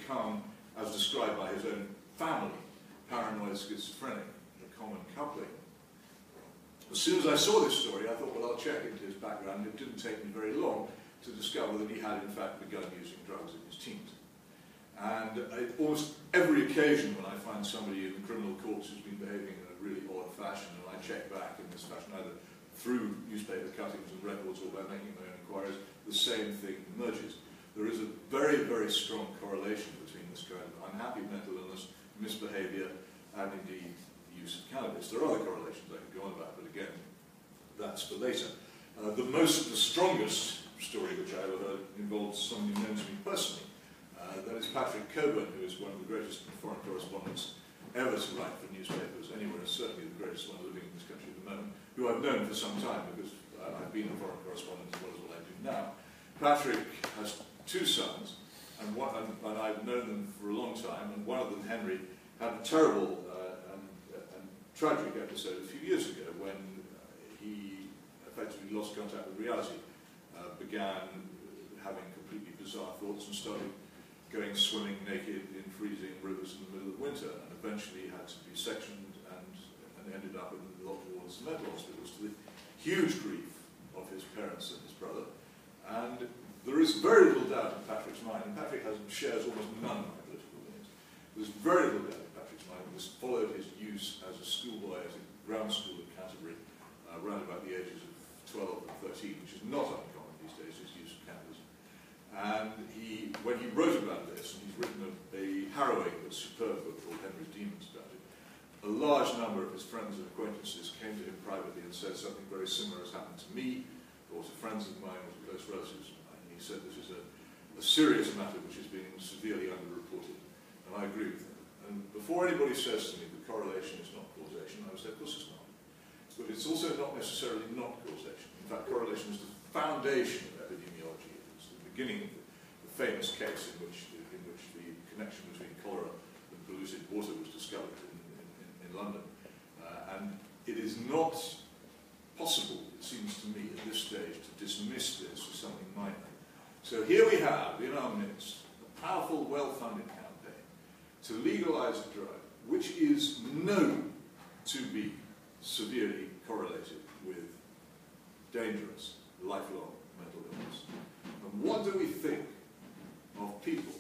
become, as described by his own family, paranoid schizophrenic, a common coupling. As soon as I saw this story, I thought, well, I'll check into his background. It didn't take me very long to discover that he had, in fact, begun using drugs in his teens. And almost every occasion when I find somebody in the criminal courts who's been behaving in a really odd fashion, and I check back in this fashion, either through newspaper cuttings and records or by making my own inquiries, the same thing emerges. There is a very, very strong correlation between this kind of unhappy mental illness, misbehavior, and indeed the use of cannabis. There are other correlations I could go on about, but again, that's for later. The strongest story which I ever heard involves somebody known to me personally. That is Patrick Coburn, who is one of the greatest foreign correspondents ever to write for newspapers anywhere, and certainly the greatest one living in this country at the moment, who I've known for some time because I've been a foreign correspondent as well as what I do now. Patrick has two sons, and I've known them for a long time, and one of them, Henry, had a terrible and tragic episode a few years ago when he effectively lost contact with reality, began having completely bizarre thoughts and started going swimming naked in freezing rivers in the middle of winter, and eventually had to be sectioned and ended up in the locked wards mental hospitals to the huge grief of his parents and his brother. And there is very little doubt in Patrick's mind, and Patrick shares almost none of my political opinions. There's very little doubt in Patrick's mind. He followed his use as a schoolboy at a grammar school in Canterbury, around about the ages of 12 and 13, which is not uncommon these days, his use of cannabis. And when he wrote about this, and he's written a harrowing but superb book called Henry's Demons about it, a large number of his friends and acquaintances came to him privately and said something very similar has happened to me, or to friends of mine, or to close relatives of mine. And he said this is a serious matter which is being severely underreported. And I agree with him. And before anybody says to me that correlation is not causation, I would say, of course it's not. But it's also not necessarily not causation. In fact, correlation is the foundation of epidemiology. It's the beginning of the famous case in which the connection between cholera and polluted water was discovered in London. And it is not possible, it seems to me, at this stage, to dismiss this as something minor. So here we have, in our midst, a powerful, well-funded campaign to legalize a drug which is known to be severely correlated with dangerous, lifelong mental illness. And what do we think of people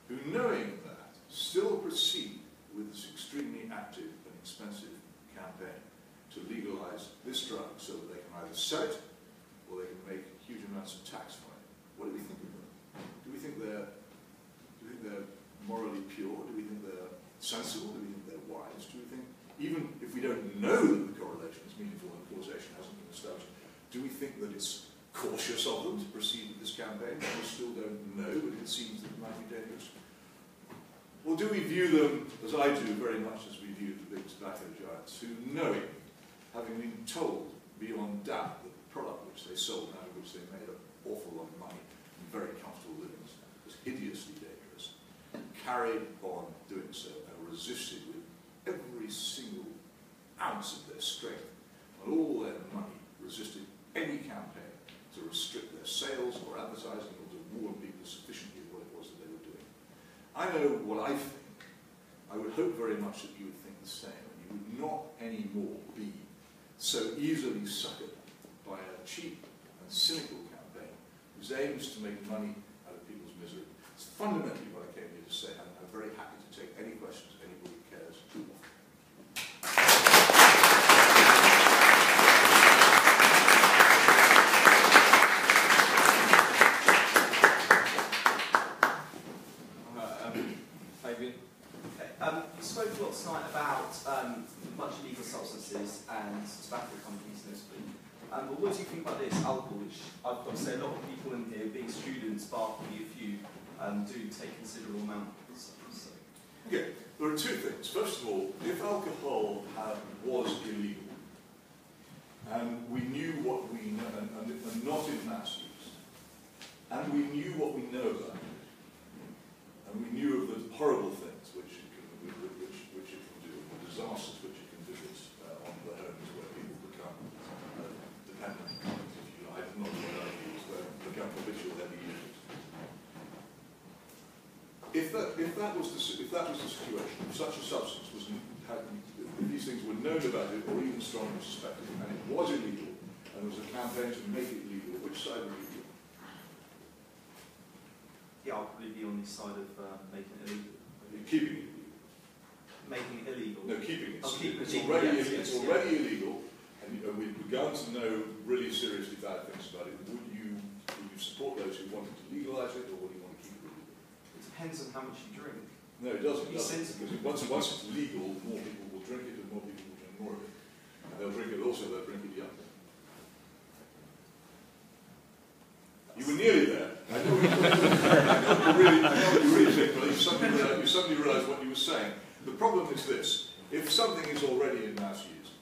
who, knowing that, still proceed with this extremely active and expensive campaign to legalize this drug so that they can either sell it or they can make huge amounts of tax from it? What do we think of them? Do we think they're morally pure? Do we think they're sensible? Do we think they're wise? Do we think, even if we don't know that the correlation is meaningful and causation hasn't been established, do we think that it's cautious of them to proceed with this campaign? We still don't know, but it seems that it might be dangerous. Or do we view them, as I do, very much as we view the big tobacco giants, who, knowing, having been told beyond doubt that the product which they sold, out of which they made an awful lot of money and very comfortable livings, was hideously dangerous, carried on doing so and resisted with every single ounce of their strength and all their money, resisted any campaign to restrict their sales or advertising or to warn people sufficiently of what it was that they were doing. I know what I think. I would hope very much that you would think the same, and you would not anymore be so easily suckered by a cheap and cynical campaign whose aim is to make money out of people's misery. It's fundamentally what I came here to say, and I'm very happy to take any questions anybody cares to offer. You spoke a lot tonight about a bunch of legal substances and tobacco companies mostly. But what do you think about this alcohol, which I've got to say a lot of people in here, being students, bar a few, do take considerable amounts. So. Okay, there are two things. First of all, if alcohol was illegal, and we knew what we know, and not in mass use, and we knew what we know about it, and we knew of the horrible things which it can do, the disasters which it can visit on the homes where people become dependent, if you like, not what I use, where become habitual heavy users. if that was the situation, if such a substance was, if these things were known about it or even strongly suspected, and it was illegal, and there was a campaign to make it legal, which side would you be on? Yeah, I'll probably be on the side of making it illegal. Keeping it illegal. Making it illegal? No, keeping it. It's already illegal, and we've begun to know really seriously bad things about it. Would you support those who wanted to legalise it, or would you want to keep it illegal? It depends on how much you drink. No, it doesn't. Because once it's legal, more people will drink it, and more people will drink more of it. And they'll drink it also, they'll drink it younger. You were nearly there. I know what you really think, but you suddenly realised what you were saying. The problem is this: if something is already in mass use,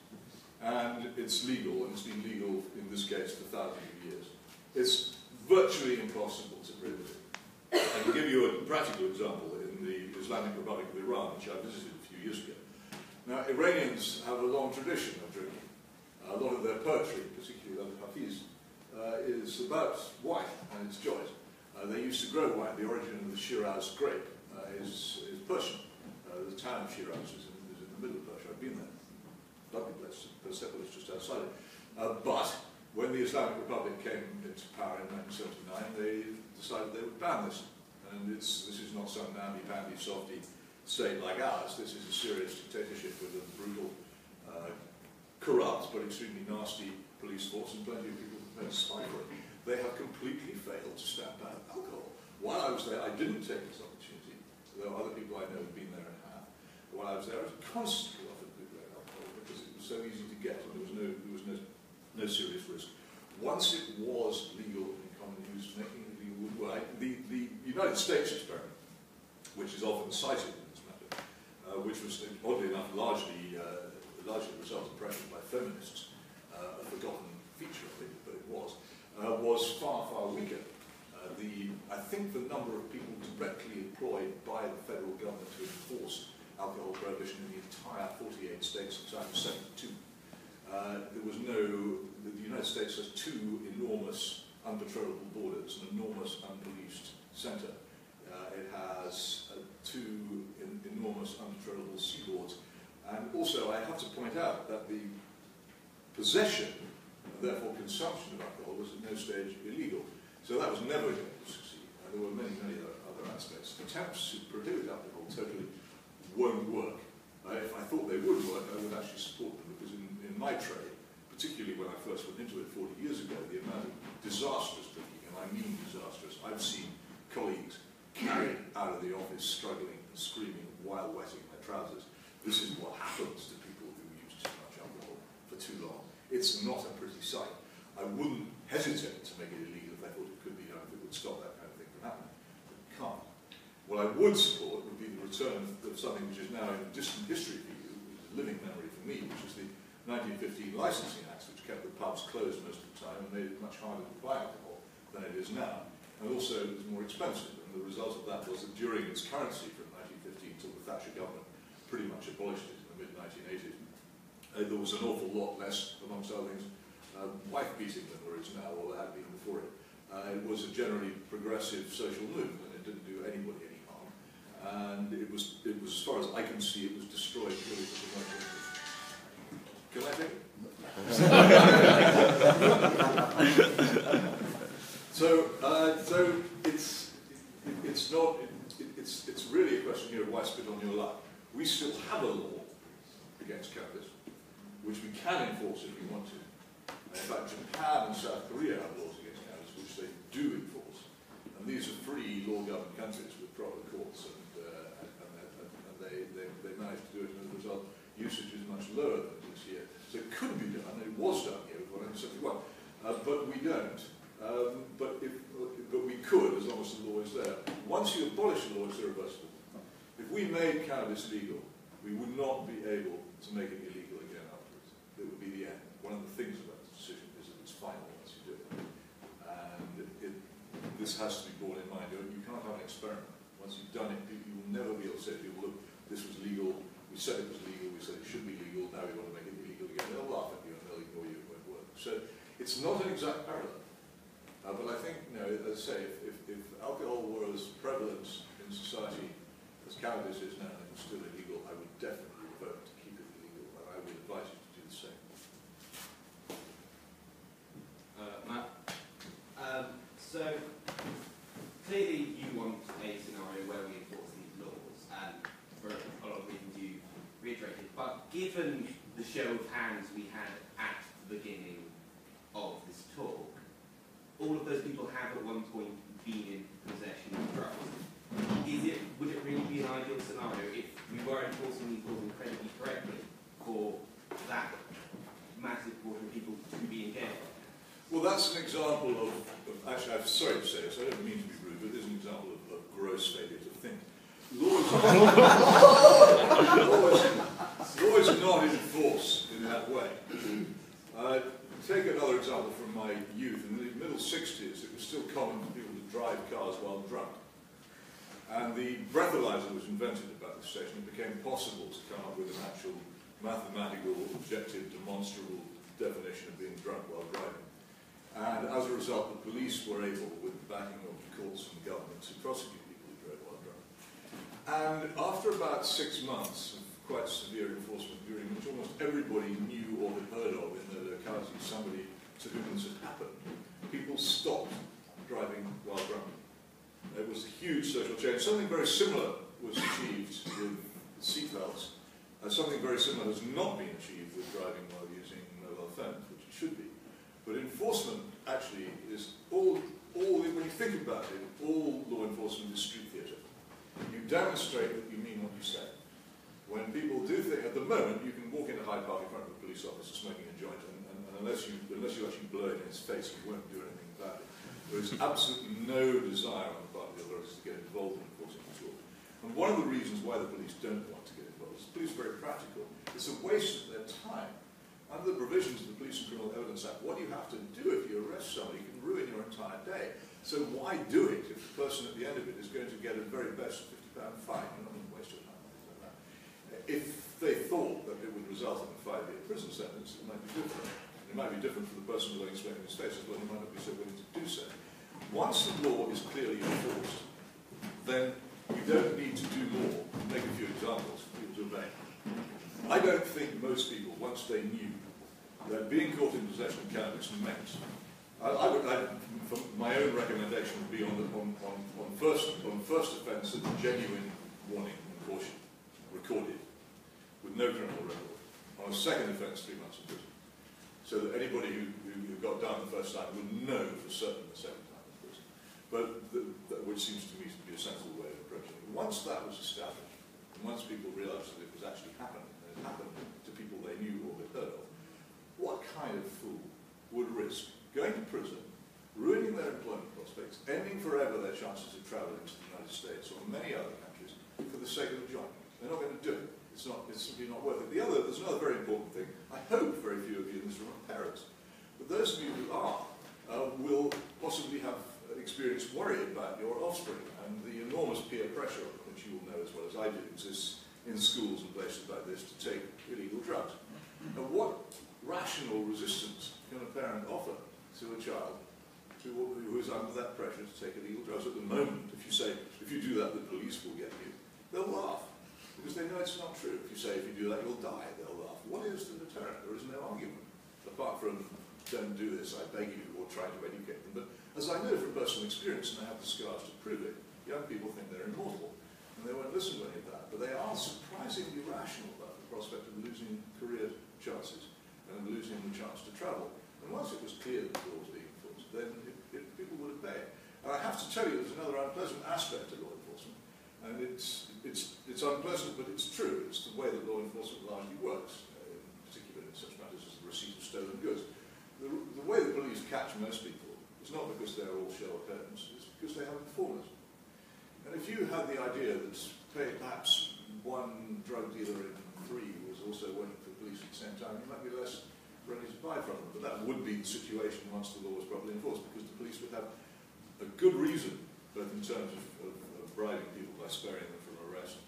and it's legal, and it's been legal in this case for thousands of years, it's virtually impossible to prohibit it. And to give you a practical example, in the Islamic Republic of Iran, which I visited a few years ago, now Iranians have a long tradition of drinking. A lot of their poetry, particularly the Hafiz, is about wine and its joys. They used to grow wine. The origin of the Shiraz grape is Persian. The town of Shiraz is in the middle of Persia. I've been there. Lovely place. Persepolis just outside it. But when the Islamic Republic came into power in 1979, they decided they would ban this. And this is not some namby-pamby, softy state like ours. This is a serious dictatorship with a brutal, corrupt, but extremely nasty police force and plenty of people who spy for it. They have completely failed to stamp out alcohol. While I was there, I didn't take this opportunity, though other people I know have been there and have. While I was there, I was constantly offered good alcohol because it was so easy to get and there was no serious risk. Once it was legal in common use, making it legal would work. The United States experiment, which is often cited in this matter, which was, oddly enough, largely the result of pressure by feminists, a forgotten feature of it, but it was far, far weaker. I think the number of people directly employed by the federal government to enforce alcohol prohibition in the entire 48 states at the time was 72. The United States has two enormous unpatrollable borders, an enormous unpoliced centre. It has two enormous unpatrollable seaboards. And also, I have to point out that the possession, and therefore consumption of alcohol, was at no stage illegal. So that was never going to succeed. There were many, many other aspects. Attempts to prohibit alcohol totally won't work. If I thought they would work, I would actually support them, because in my trade, particularly when I first went into it 40 years ago, the amount of disastrous drinking, and I mean disastrous, I've seen colleagues carried out of the office struggling and screaming while wetting their trousers. This is what happens to people who use too much alcohol for too long. It's not a pretty sight. I wouldn't hesitate to make it illegal if I thought it could be done, if it would stop that kind of thing from happening. But it can't. What I would support would be the return of something which is now in distant history for you, which is a living memory for me, which is the 1915 Licensing Acts, which kept the pubs closed most of the time and made it much harder to buy alcohol than it is now. And also it was more expensive. And the result of that was that during its currency from 1915 till the Thatcher government pretty much abolished it in the mid-1980s, there was an awful lot less, amongst other things, wife-beating than there is now, or there had been before it. It was a generally progressive social movement, and it didn't do anybody any harm. And it was, as far as I can see, it was destroyed purely for commercial interests. Can I take it? It's really a question here of why spit on your luck. We still have a law against cannabis, which we can enforce if we want to. And in fact, Japan and South Korea have laws against cannabis, which they do enforce. And these are free, law-governed countries with proper courts, and they manage to do it, and as a result, usage is much lower than it is here. So it could be done, and it was done here with 171, but we don't. But we could, as long as the law is there. Once you abolish the law, it's irreversible. If we made cannabis legal, we would not be able to make it illegal again afterwards. It would be the end. One of the things about this decision is that it's final once you do it. And this has to be borne in mind. You can't have an experiment. Once you've done it, you will never be able to say to people, look, this was legal, we said it was legal, we said it should be legal, now we want to make it illegal again. They'll laugh at you and they'll ignore you, it won't work. So it's not an exact parallel. But I think, as I say, if alcohol were as prevalent in society cannabis is now still illegal, I would definitely vote to keep it illegal, and I would advise you to do the same. Matt? So, clearly you want a scenario where we enforce these laws, and for a lot of reasons you reiterated, but given the show of hands we had at the beginning of this talk, all of those people have at one point been in possession of drugs. Would it really be an ideal scenario if we were enforcing these laws incredibly correctly for that massive portion of people to be in jail? Well, that's an example of actually, I'm sorry to say this, I don't mean to be rude, but it is an example of gross failure to think. Laws are not enforced in that way. Take another example from my youth. In the middle 60s, it was still common for people to drive cars while drunk. And the breathalyzer was invented about this stage, and it became possible to come up with an actual mathematical, objective, demonstrable definition of being drunk while driving. And as a result, the police were able, with the backing of the courts and the government, to prosecute people who drove while drunk. And after about 6 months of quite severe enforcement, during which almost everybody knew or had heard of in the locality somebody to whom this had happened, people stopped driving while drunk. It was a huge social change. Something very similar was achieved with seatbelts. Something very similar has not been achieved with driving while using mobile phones, which it should be. But enforcement actually is when you think about it, all law enforcement is street theatre. You demonstrate that you mean what you say. When people do things, at the moment, you can walk into Hyde Park in front of a police officer smoking a joint, and unless you actually blow it in his face, you won't do anything about it. There is absolutely no desire on the part of the authorities to get involved in enforcing this law. And one of the reasons why the police don't want to get involved is the police are very practical. It's a waste of their time. Under the provisions of the Police and Criminal Evidence Act, what you have to do if you arrest somebody can ruin your entire day. So why do it if the person at the end of it is going to get a very best £50 fine? You're not going to waste your time on things like that. If they thought that it would result in a 5-year prison sentence, it might be different. It might be different for the person willing to smoke in his face as well. He might not be so willing to do so. Once the law is clearly enforced, then you don't need to do more. I'll make a few examples for people to obey. I don't think most people, once they knew that being caught in possession of cannabis meant, my own recommendation would be on first offence, a genuine warning and caution, recorded, with no criminal record. On a second offence, 3 months in prison. So that anybody who got done the first time would know for certain the second time in prison. But which seems to me to be a sensible way of approaching it. Once that was established, and once people realised that it was actually happening, and it happened to people they knew or had heard of, what kind of fool would risk going to prison, ruining their employment prospects, ending forever their chances of travel into the United States or many other countries for the sake of a joint? They're not going to do it. It's simply not worth it. There's another very important thing. I hope very few of you in this room are parents. But those of you who are will possibly have experienced worry about your offspring and the enormous peer pressure, which you will know as well as I do, exists in schools and places like this to take illegal drugs. Now, what rational resistance can a parent offer to a child who is under that pressure to take illegal drugs? At the moment, if you say, if you do that, the police will get you, they'll laugh, because they know it's not true. If you say, if you do that, you'll die, they'll laugh. What is the deterrent? There is no argument, apart from, don't do this, I beg you, or try to educate them. But as I know from personal experience, and I have the scars to prove it, young people think they're immortal, and they won't listen to any of that. But they are surprisingly rational about the prospect of losing career chances and losing the chance to travel. And once it was clear that the law was being enforced, then people would obey. And I have to tell you, there's another unpleasant aspect to law enforcement, and it's unpleasant, but it's true. It's the way that law enforcement largely works, in particular in such matters as the receipt of stolen goods. The way the police catch most people is not because they're all Sherlock Holmes, it's because they have informers. And if you had the idea that perhaps one drug dealer in 3 was also working for the police at the same time, you might be less ready to buy from them. But that would be the situation once the law was properly enforced, because the police would have a good reason, both in terms of bribing people by sparing them from arrest,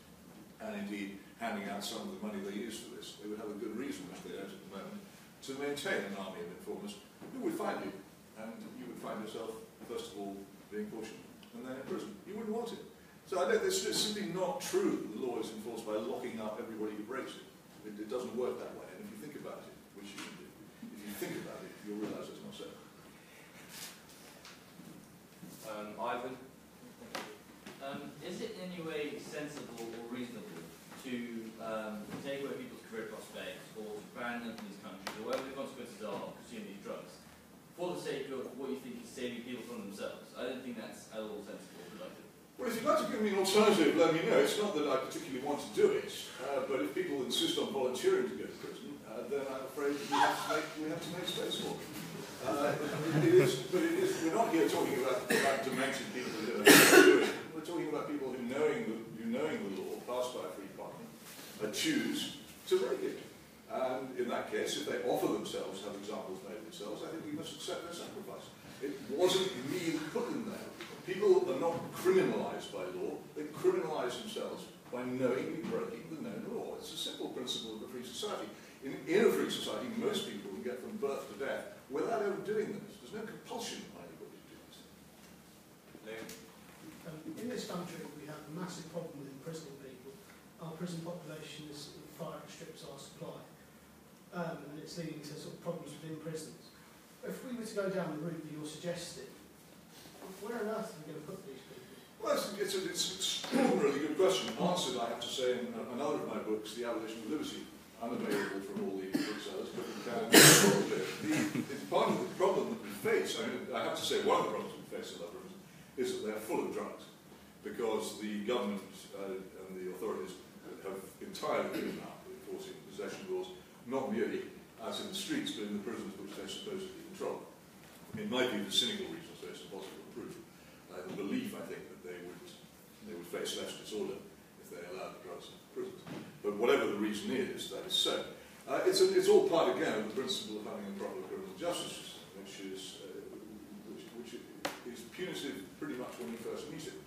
and indeed handing out some of the money they use for this. They would have a good reason, which they don't at the moment, to maintain an army of informers who would find you, and you would find yourself, first of all, being cautioned, and then in prison. You wouldn't want it. So I know it's simply not true that the law is enforced by locking up everybody who breaks it. It doesn't work that way, and if you think about it, which you should do, if you think about it, you'll realise it's not so. Ivan? Is it in any way sensible or reasonable to take away people's career prospects or to ban them from these countries, or whatever the consequences are of consuming these drugs, for the sake of what you think is saving people from themselves? I don't think that's at all sensible or productive. Well, if you'd like to give me an alternative, let me know. It's not that I particularly want to do it, but if people insist on volunteering to go to prison, then I'm afraid we have to make space for them. We're not here talking about demented people who don't know what they're doing. We're talking about people who, knowing the law passed by a free parliament, choose to break it. And in that case, if they offer themselves, have examples made of themselves, I think we must accept their sacrifice. It wasn't me who put them there. People are not criminalised by law, they criminalise themselves by knowingly breaking the known law. It's a simple principle of a free society. In a free society, most people can get from birth to death without ever doing this. There's no compulsion on anybody to do this. In this country, we have a massive problem with imprisoning people. Our prison population is far outstrips our supply, and it's leading to sort of problems within prisons. If we were to go down the route that you're suggesting, where on earth are we going to put these people? Well, it's an extraordinarily good question. Answered, I have to say, in another of my books, The Abolition of Liberty, unavailable from all the booksellers, but you can. It's part of the problem that we face. I mean, I have to say, one of the problems we face in our prisons is that they're full of drugs, because the government and the authorities have entirely given up enforcing possession laws, not merely out in the streets, but in the prisons which they supposedly control. In my view, for cynical reasons, so it's impossible to prove. The belief, I think, that they would face less disorder if they allowed the drugs in prisons. But whatever the reason is, that is so. It's all part, again, of the principle of having a proper criminal justice system, which is punitive pretty much when you first meet it.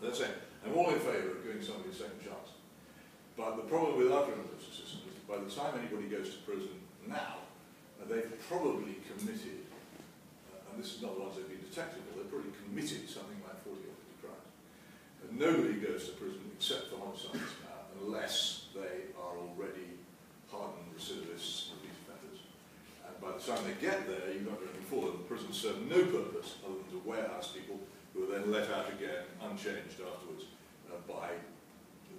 That's it. I'm all in favour of giving somebody a second chance. But the problem with our criminal justice system is that by the time anybody goes to prison now, they've probably committed, and this is not the ones they've been detected, but they've probably committed something like 40 or 50 crimes. And nobody goes to prison except for homicides now, unless they are already hardened recidivists, repeat offenders. And by the time they get there, you've got to before them, the prisons serve no purpose other than to warehouse people who are then let out again, unchanged afterwards, by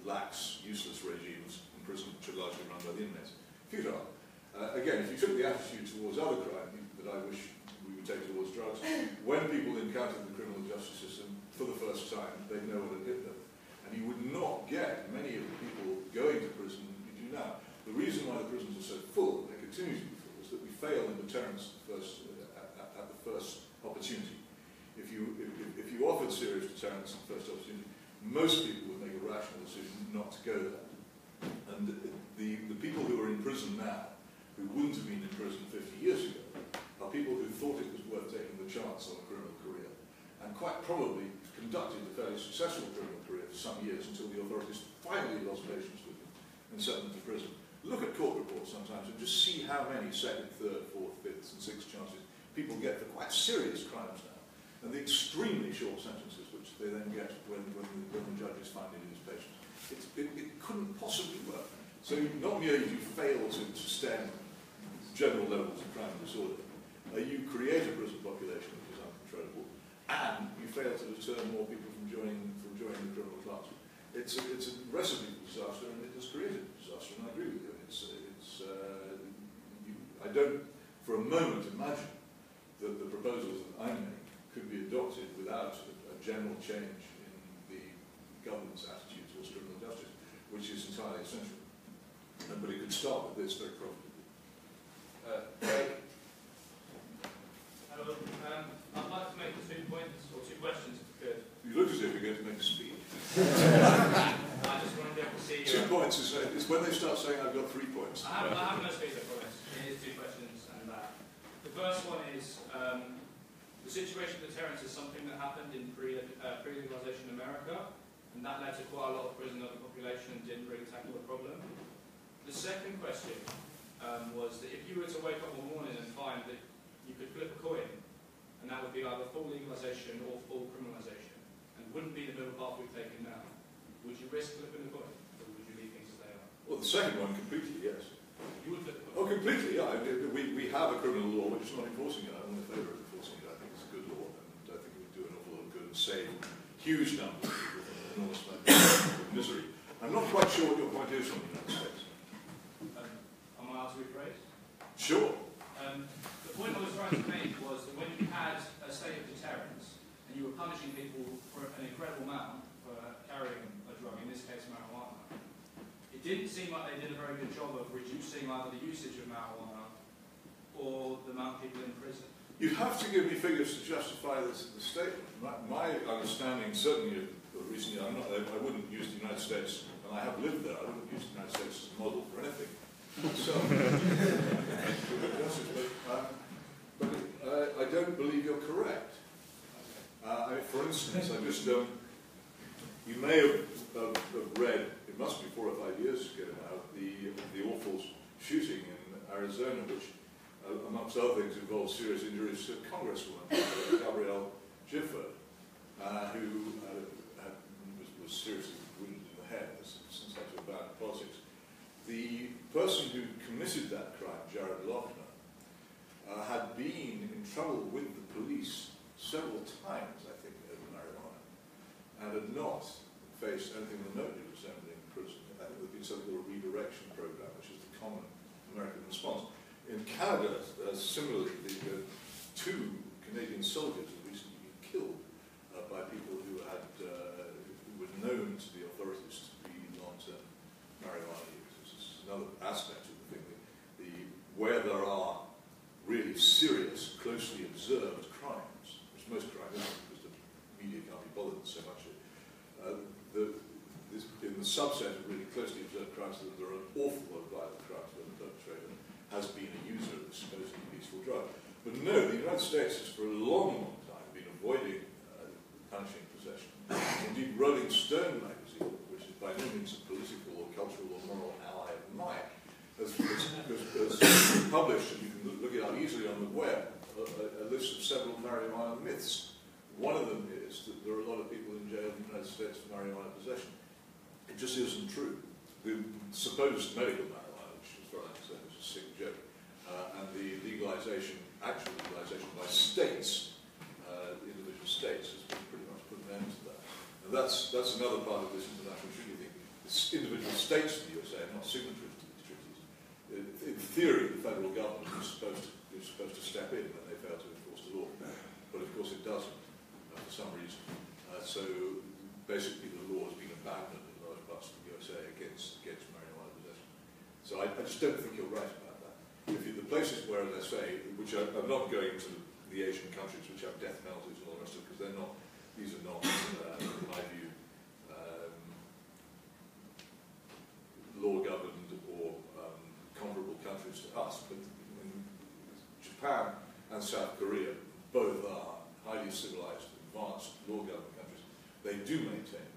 lax, useless regimes in prison which are largely run by the inmates. Futile. Again, if you took the attitude towards other crime that I wish we would take towards drugs, when people encountered the criminal justice system for the first time, they'd know what had hit them. And you would not get many of the people going to prison you do now. The reason why the prisons are so full, and they continue to be full, is that we fail in deterrence at the first opportunity. If you offered serious deterrence at the first opportunity, most people would make a rational decision not to go there. And the people who are in prison now, who wouldn't have been in prison 50 years ago, are people who thought it was worth taking the chance on a criminal career, and quite probably conducted a fairly successful criminal career for some years until the authorities finally lost patience with them and sent them to prison. Look at court reports sometimes and just see how many second, third, fourth, fifth and sixth chances people get for quite serious crimes now, and the extremely short sentences which they then get when the judges find it in his patience. It couldn't possibly work. So not merely do you fail to stem general levels of crime and disorder, you create a prison population which is uncontrollable, and you fail to deter more people from joining the criminal class. It's a recipe for disaster, and it has created disaster, and I agree with you. I don't for a moment imagine that the proposals that I make could be adopted without a general change in the government's attitude towards criminal justice, which is entirely essential. But it could start with this very profitably. Hello. I'd like to make 2 points, or 2 questions if I could. You look as if you're going to make a speech. I just want to be able to see 2 points is when they start saying I've got 3 points. I have no speech, I promise. It is 2 questions and that. The first one is, the situation of deterrence is something that happened in pre-legalization in America, and that led to quite a lot of prison population and didn't really tackle the problem. The second question was that if you were to wake up one morning and find that you could flip a coin, and that would be either full legalization or full criminalization, and wouldn't be the middle path we've taken now, would you risk flipping the coin, or would you leave things as they are? Well, the second one, completely, yes. You would flip the coin? Oh, completely, yeah. We have a criminal law which is not enforcing it. I'm in favour of enforcing it. I think it's a good law, and I think it would do an awful lot of good and save huge numbers of people from an enormous amount of misery. I'm not quite sure what your point is on the United States. Am I allowed to rephrase? Sure. The point I was trying to make was that when you had a state of deterrence and you were punishing people for an incredible amount for carrying a drug, in this case marijuana, it didn't seem like they did a very good job of reducing either the usage of marijuana or the amount of people in prison. You have to give me figures to justify the statement. My understanding, certainly recently, I wouldn't use the United States, and I have lived there, I wouldn't use the United States as a model for anything. So, but I don't believe you're correct. For instance, you may have read, it must be 4 or 5 years ago now, the awful shooting in Arizona, which, amongst other things, involved serious injuries to a congresswoman, Gabrielle Gifford, who was seriously wounded in the head, since that's about politics. The person who committed that crime, Jared Lochner, had been in trouble with the police several times, I think, over marijuana, and had not faced anything remotely resembling prison. I think there'd been something called a redirection program, which is the common American response. In Canada, similarly, the 2 Canadian soldiers had recently been killed by people who were known to the authorities to be long-term marijuana users. This is another aspect of the thing. Where there are really serious, closely observed crimes, which most crimes isn't, because the media can't be bothered so much. In the subset of really closely observed crimes, there are an awful lot of violent crimes where the perpetrator has been a user of this supposedly peaceful drug. But no, the United States has for a long, long time been avoiding punishing possession. Indeed, Rolling Stone magazine, which is by no means a political or cultural or moral ally of mine, has published, and you can look it up easily on the web, a list of several marijuana myths. One of them is that there are a lot of people in jail in the United States for marijuana possession. It just isn't true. The supposed medical marijuana, which as far as I understand is a sick joke, and the actual legalization by states, individual states, has been pretty much put an end to that. And that's another part of this international treaty thing. It's individual states in the USA are not signatories to these treaties. In theory, the federal government is supposed to step in when they fail to enforce the law, but of course it doesn't for some reason. So basically, the law has been abandoned in large parts of the USA against marijuana possession. So I just don't think you're right about that. The places where, as I say, which I'm not going to the Asian countries which have death penalties and all the rest of it, because these are not, in my view, law-governed or comparable countries to us, but Japan and South Korea both are highly civilized, advanced, law-governed countries. They do maintain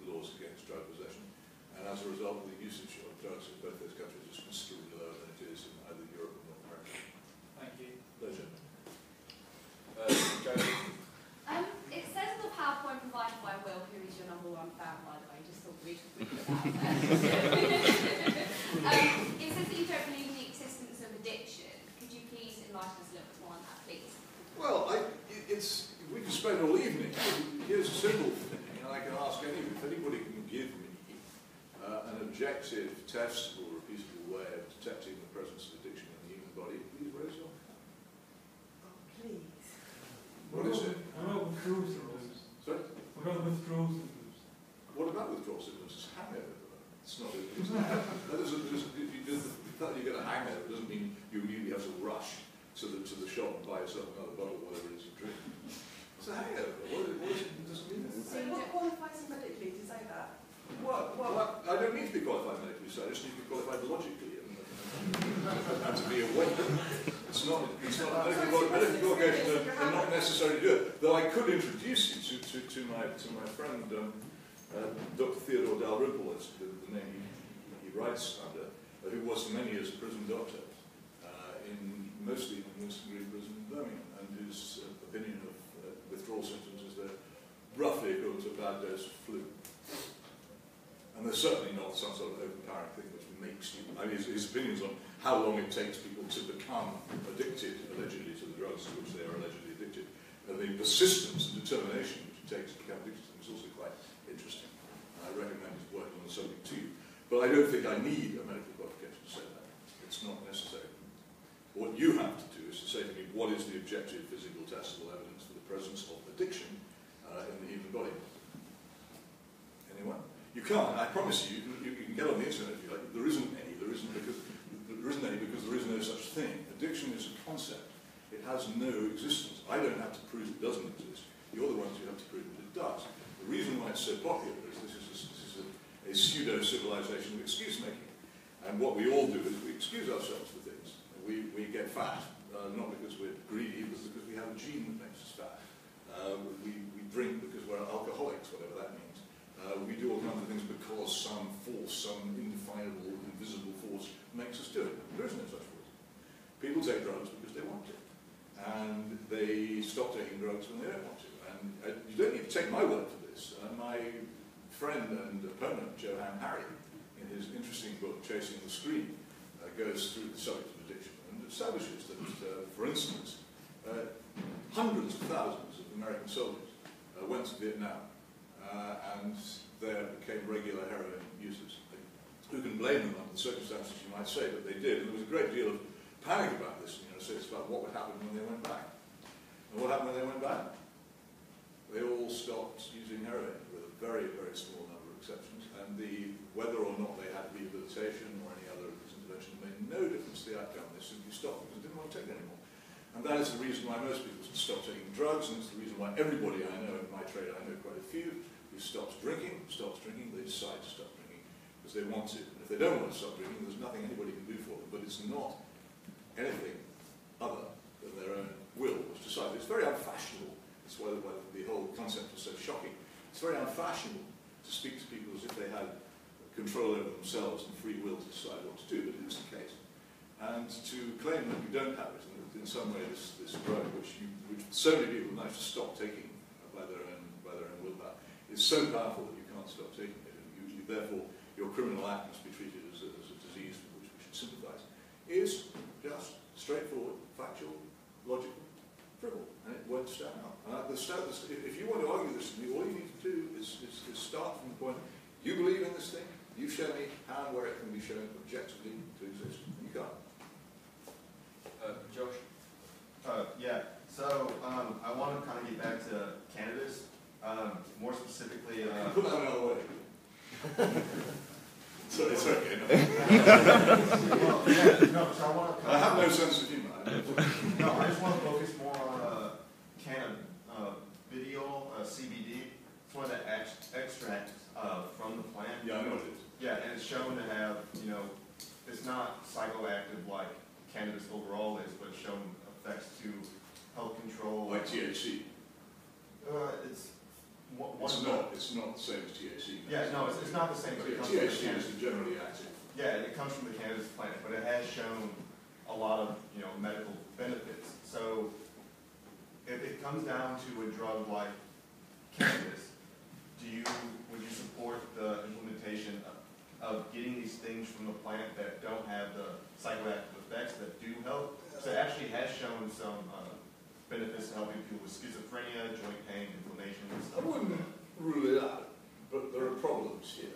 laws against drug possession, and as a result, the usage of drugs in both those countries is considerably lower than it is in either Europe or North America. Thank you. Pleasure. It says on the PowerPoint provided by Will, who is your #1 fan, by the way, just thought we'd put that out there. It says that you don't believe in the existence of addiction. Could you please enlighten us a little bit more on that, please? Well, we can spend all evening. Here's a simple thing, and I can ask anyone, if anybody can give me an objective, testable, repeatable way of detecting the presence of addiction in the human body, please raise your hand. Oh, please. What is it? What about withdrawal symptoms? Sorry? What about withdrawal symptoms? What about withdrawal symptoms? It's hangover. It's not. The fact that you get a hangover doesn't mean you immediately have to rush to the shop and buy yourself another bottle of whatever it is you drink. It's a hangover. What is it? It doesn't mean that. So what qualifies medically to say that? Well, I don't need to be qualified medically, so I just need to be qualified logically and to be awake. It's not medical qualifications are not necessary to do it. Though I could introduce you to my friend Dr. Theodore Dalrymple, that's the name he writes under, who was for many years a prison doctor mostly in Winston Green Prison in Birmingham, and whose opinion of withdrawal symptoms is they're roughly equivalent to a bad dose of flu. And there's certainly not some sort of overpowering thing which makes you, I mean, his opinions on how long it takes people to become addicted, allegedly, to the drugs to which they are allegedly addicted, and the persistence and determination which it takes to become addicted to them is also quite interesting. I recommend his work on the subject to you. But I don't think I need a medical qualification to say that. It's not necessary. What you have to do is to say to me, what is the objective physical testable evidence for the presence of addiction in the human body? Anyone? You can't. I promise you, you can get on the internet if you like. There isn't any. There isn't any because there is no such thing. Addiction is a concept. It has no existence. I don't have to prove it doesn't exist. You're the ones who have to prove that it does. The reason why it's so popular is this is a pseudo-civilization of excuse-making. And what we all do is we excuse ourselves for things. We get fat, not because we're greedy, but because we have a gene that makes us fat. We drink because we're alcoholics, whatever that means. We do all kinds of things because some force, some indefinable, invisible force makes us do it. There is no such force. People take drugs because they want to. And they stop taking drugs when they don't want to. And you don't need to take my word for this. My friend and opponent, Johann Hari, in his interesting book, Chasing the Screen, goes through the subject of addiction and establishes that, for instance, hundreds of thousands of American soldiers went to Vietnam and there became regular heroin users. Who can blame them under the circumstances, you might say, but they did. And there was a great deal of panic about this, so it's about what would happen when they went back. And what happened when they went back? They all stopped using heroin, with a very, very small number of exceptions, and whether or not they had rehabilitation or any other intervention made no difference to the outcome. They simply stopped because they didn't want to take it anymore. And that is the reason why most people stop taking drugs, and it's the reason why everybody I know in my trade, I know quite a few, who stops drinking, they decide to stop drinking because they want to. And if they don't want to stop drinking, there's nothing anybody can do for them, but it's not anything other than their own will which decides. It's very unfashionable. That's why the whole concept is so shocking. It's very unfashionable to speak to people as if they had control over themselves and free will to decide what to do, but it is the case. And to claim that you don't have it, and that in some way this drug, which so many people manage to stop taking by their own willpower, is so powerful that you can't stop taking it, and therefore your criminal act must be treated as a disease with which we should sympathise, is just straightforward, factual, logical, frivolous, and it won't stand up. If you want to argue this with me, all you need to do is start from the point, you believe in this thing, you show me how and where it can be shown objectively to exist, and you can't. Josh? Yeah, so I want to kind of get back to cannabis, more specifically... Put that another way. Sorry, it's okay. No. Well, yeah, no, so I have no sense of humour. No, I just want to focus more on cannabidiol, CBD. It's one of the extracts from the plant. Yeah, I know it is. Yeah, and it's shown to have, it's not psychoactive like cannabis overall is, but it's shown effects to help control... Like THC? It's not the same as THC. Yeah, no, it's not the same. But it comes THC is generally active. Yeah, it comes from the cannabis plant, but it has shown a lot of medical benefits. So if it comes down to a drug like cannabis, would you support the implementation of getting these things from the plant that don't have the psychoactive effects that do help? So it actually has shown some benefits to helping people with schizophrenia, joint pain, inflammation, and stuff. I wouldn't rule it out, but there are problems here.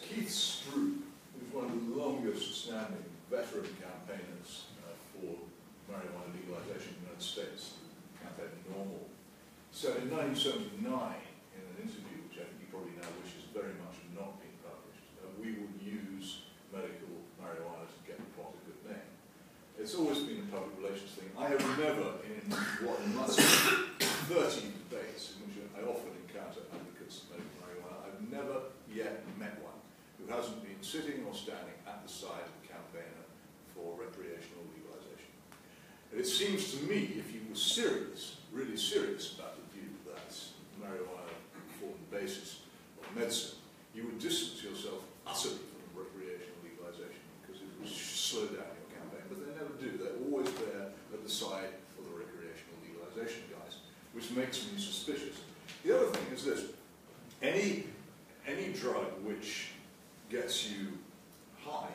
Keith Stroop, who's one of the longest standing veteran campaigners for marijuana legalization in the United States, campaign Normal, said in 1979, in an interview, which I think he probably now wishes very much had not been published, we would use medical marijuana to get the pot a good name. It's always been a public relations thing. I have never, in what must be 30 debates in which I often encounter advocates of medical marijuana, I've never yet met one who hasn't been sitting or standing at the side of the campaigner for recreational legalization. And it seems to me, if you were serious, really serious about the view that marijuana formed the basis of medicine, you would distance yourself utterly from recreational legalization because it would slow down your campaign. But they never do. They're always there at the side of the recreational legalization guys, which makes me suspicious. The other thing is this. Any drug which gets you high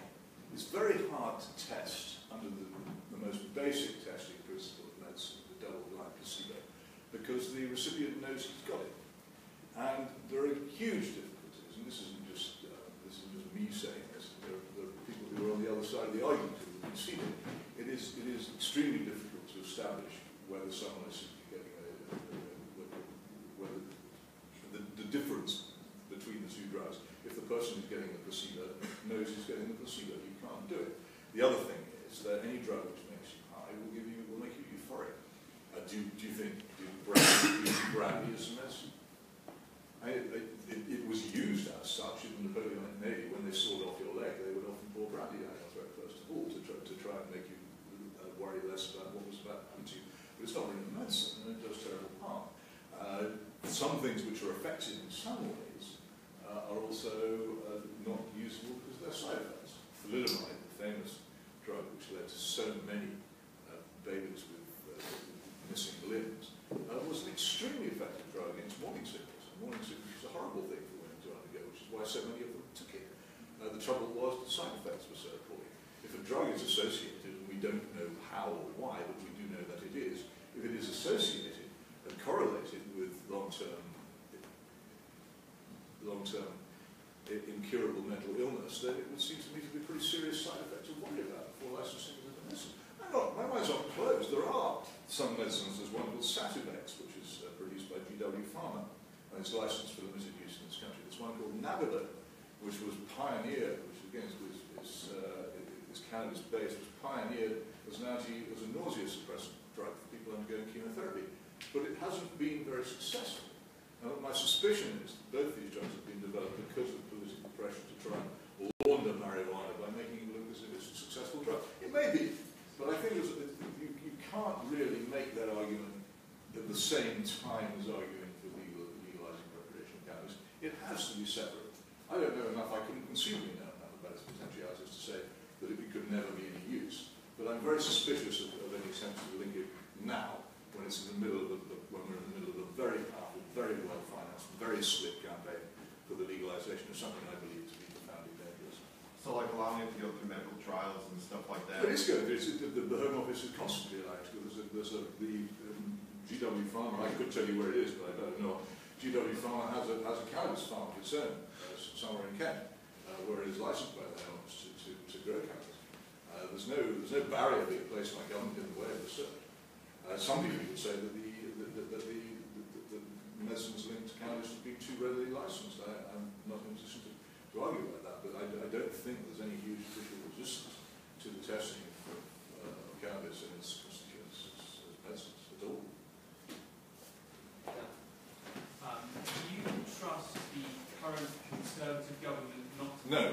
is very hard to test under the most basic testing principle of medicine, the double-blind placebo, because the recipient knows he's got it. And there are huge difficulties, and this isn't just me saying this, there are people who are on the other side of the argument who have conceded it. It is extremely difficult to establish whether someone is getting whether the difference between the two drugs. If the person who's getting the placebo knows he's getting the placebo, you can't do it. The other thing is that any drug which makes you high will make you euphoric. Do you think brandy is a medicine? It was used as such in the Napoleonic Navy. When they sawed off your leg, they would often pour brandy down your throat first of all to try and make you worry less about what was about to happen to you. But it's not really a medicine, and it does terrible harm. Some things which are effective in some ways are also not usable because of their side effects. Thalidomide, the famous drug which led to so many babies with missing limbs, was an extremely effective drug against morning sickness. Morning sickness is a horrible thing for women to undergo, which is why so many of them took it. The trouble was the side effects were so appalling. If a drug is associated, and we don't know how or why, but we do know that it is, if it is associated and correlated with long-term incurable mental illness, then it would seem to me to be a pretty serious side effect to worry about before licensing as a medicine. My mind's not closed. There are some medicines. There's one called Sativex, which is produced by GW Pharma, and it's licensed for limited use in this country. There's one called Nabilone, which was pioneered, which again is cannabis-based, was pioneered as a nausea suppressant drug for people undergoing chemotherapy. But it hasn't been very successful. Now, my suspicion is that both these drugs have been developed because of political pressure to try and launder marijuana by making it look as if it's a successful drug. It may be, but I think you can't really make that argument at the same time as arguing for legalizing recreational cannabis. It has to be separate. I don't know enough, I couldn't conceivably know enough about its potentialities to say that it could never be any use. But I'm very suspicious of any attempt to link it now, when it's in the middle of when we're in the middle of a very powerful, very well-financed, very slick campaign for the legalization of something I believe to be profoundly dangerous. So like allowing it to go through medical trials and stuff like that? But it's good. The Home Office is constantly allowed to go. The GW Pharma, I could tell you where it is, but I don't know. GW Pharma has a cannabis farm of its own, somewhere in Kent, where it is licensed by the Home Office to grow cannabis. There's no barrier being placed by government in the way of research. Some people would say that the medicines linked to cannabis have been too readily licensed. I'm not in a position to argue about that, but I don't think there's any huge official resistance to the testing of cannabis and its constituents as medicines at all. Do you trust the current Conservative government not to... No.